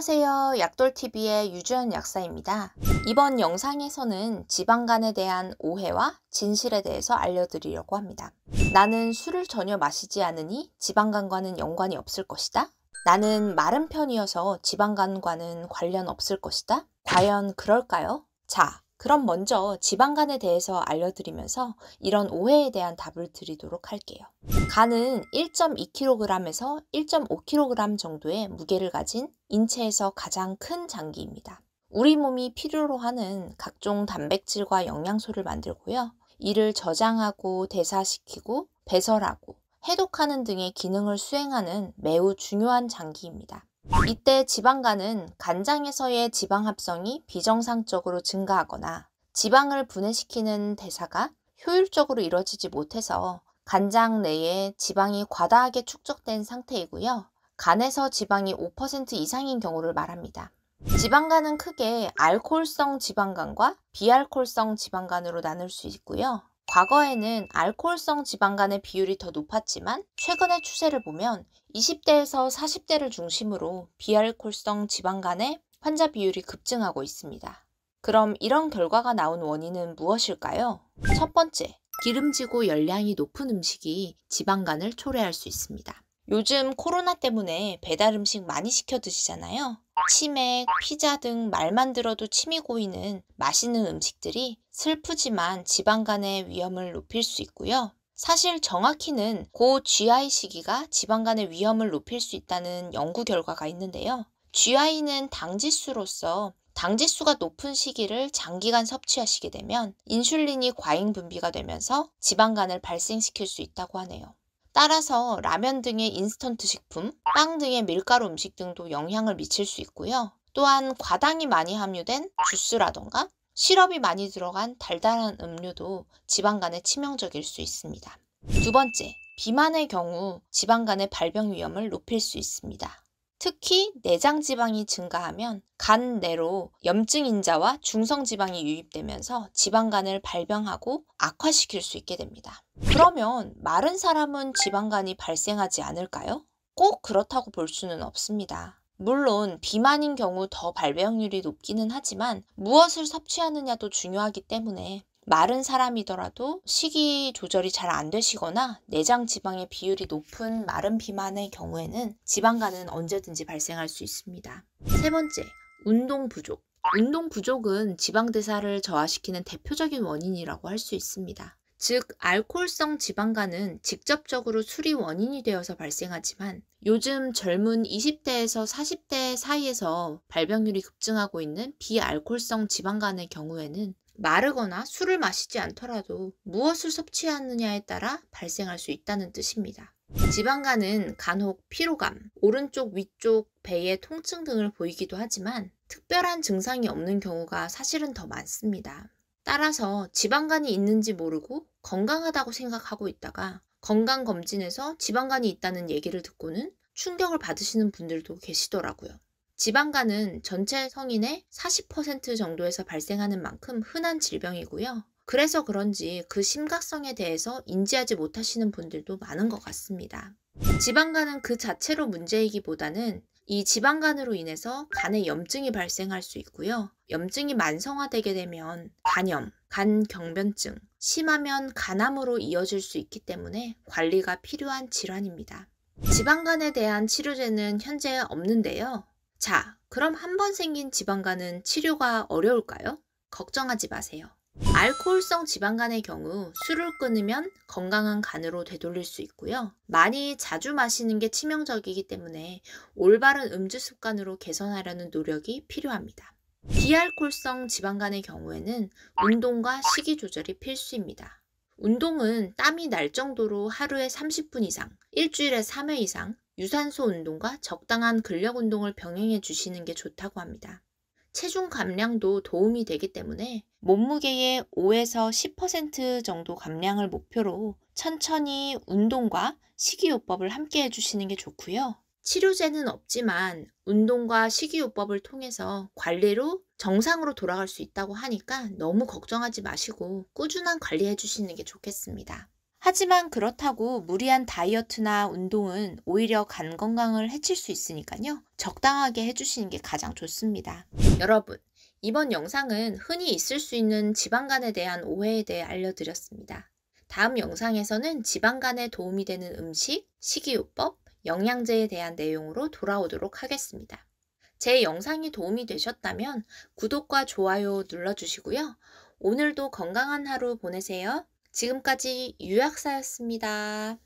안녕하세요. 약돌TV의 유주연 약사입니다. 이번 영상에서는 지방간에 대한 오해와 진실에 대해서 알려드리려고 합니다. 나는 술을 전혀 마시지 않으니 지방간과는 연관이 없을 것이다. 나는 마른 편이어서 지방간과는 관련 없을 것이다. 과연 그럴까요? 자, 그럼 먼저 지방간에 대해서 알려드리면서 이런 오해에 대한 답을 드리도록 할게요. 간은 1.2kg에서 1.5kg 정도의 무게를 가진 인체에서 가장 큰 장기입니다. 우리 몸이 필요로 하는 각종 단백질과 영양소를 만들고요. 이를 저장하고 대사시키고 배설하고 해독하는 등의 기능을 수행하는 매우 중요한 장기입니다. 이때 지방간은 간장에서의 지방 합성이 비정상적으로 증가하거나 지방을 분해시키는 대사가 효율적으로 이루어지지 못해서 간장 내에 지방이 과다하게 축적된 상태이고요. 간에서 지방이 5% 이상인 경우를 말합니다. 지방간은 크게 알코올성 지방간과 비알코올성 지방간으로 나눌 수 있고요. 과거에는 알코올성 지방간의 비율이 더 높았지만 최근의 추세를 보면 20대에서 40대를 중심으로 비알코올성 지방간의 환자 비율이 급증하고 있습니다. 그럼 이런 결과가 나온 원인은 무엇일까요? 첫 번째, 기름지고 열량이 높은 음식이 지방간을 초래할 수 있습니다. 요즘 코로나 때문에 배달 음식 많이 시켜 드시잖아요. 치맥, 피자 등 말만 들어도 침이 고이는 맛있는 음식들이 슬프지만 지방간의 위험을 높일 수 있고요. 사실 정확히는 고 GI 시기가 지방간의 위험을 높일 수 있다는 연구 결과가 있는데요. GI는 당지수로서 당지수가 높은 시기를 장기간 섭취하시게 되면 인슐린이 과잉 분비가 되면서 지방간을 발생시킬 수 있다고 하네요. 따라서 라면 등의 인스턴트 식품, 빵 등의 밀가루 음식 등도 영향을 미칠 수 있고요. 또한 과당이 많이 함유된 주스라던가 시럽이 많이 들어간 달달한 음료도 지방간에 치명적일 수 있습니다. 두 번째, 비만의 경우 지방간의 발병 위험을 높일 수 있습니다. 특히 내장 지방이 증가하면 간 내로 염증 인자와 중성 지방이 유입되면서 지방간을 발병하고 악화시킬 수 있게 됩니다. 그러면 마른 사람은 지방간이 발생하지 않을까요? 꼭 그렇다고 볼 수는 없습니다. 물론 비만인 경우 더 발병률이 높기는 하지만 무엇을 섭취하느냐도 중요하기 때문에 마른 사람이더라도 식이 조절이 잘 안 되시거나 내장 지방의 비율이 높은 마른 비만의 경우에는 지방간은 언제든지 발생할 수 있습니다. 세 번째, 운동 부족. 운동 부족은 지방 대사를 저하시키는 대표적인 원인이라고 할 수 있습니다. 즉, 알코올성 지방간은 직접적으로 술이 원인이 되어서 발생하지만 요즘 젊은 20대에서 40대 사이에서 발병률이 급증하고 있는 비알코올성 지방간의 경우에는 마르거나 술을 마시지 않더라도 무엇을 섭취하느냐에 따라 발생할 수 있다는 뜻입니다. 지방간은 간혹 피로감, 오른쪽 위쪽 배의 통증 등을 보이기도 하지만 특별한 증상이 없는 경우가 사실은 더 많습니다. 따라서 지방간이 있는지 모르고 건강하다고 생각하고 있다가 건강검진에서 지방간이 있다는 얘기를 듣고는 충격을 받으시는 분들도 계시더라고요. 지방간은 전체 성인의 40% 정도에서 발생하는 만큼 흔한 질병이고요. 그래서 그런지 그 심각성에 대해서 인지하지 못하시는 분들도 많은 것 같습니다. 지방간은 그 자체로 문제이기보다는 이 지방간으로 인해서 간에 염증이 발생할 수 있고요. 염증이 만성화되게 되면 간염, 간경변증, 심하면 간암으로 이어질 수 있기 때문에 관리가 필요한 질환입니다. 지방간에 대한 치료제는 현재 없는데요. 자, 그럼 한번 생긴 지방간은 치료가 어려울까요? 걱정하지 마세요. 알코올성 지방간의 경우 술을 끊으면 건강한 간으로 되돌릴 수 있고요. 많이 자주 마시는 게 치명적이기 때문에 올바른 음주 습관으로 개선하려는 노력이 필요합니다. 비알코올성 지방간의 경우에는 운동과 식이 조절이 필수입니다. 운동은 땀이 날 정도로 하루에 30분 이상, 일주일에 3회 이상 유산소 운동과 적당한 근력 운동을 병행해 주시는 게 좋다고 합니다. 체중 감량도 도움이 되기 때문에 몸무게의 5에서 10% 정도 감량을 목표로 천천히 운동과 식이요법을 함께 해주시는 게 좋고요. 치료제는 없지만 운동과 식이요법을 통해서 관리로 정상으로 돌아갈 수 있다고 하니까 너무 걱정하지 마시고 꾸준한 관리 해주시는 게 좋겠습니다. 하지만 그렇다고 무리한 다이어트나 운동은 오히려 간 건강을 해칠 수 있으니까요. 적당하게 해주시는 게 가장 좋습니다. 여러분, 이번 영상은 흔히 있을 수 있는 지방간에 대한 오해에 대해 알려드렸습니다. 다음 영상에서는 지방간에 도움이 되는 음식, 식이요법, 영양제에 대한 내용으로 돌아오도록 하겠습니다. 제 영상이 도움이 되셨다면 구독과 좋아요 눌러주시고요. 오늘도 건강한 하루 보내세요. 지금까지 유약사였습니다.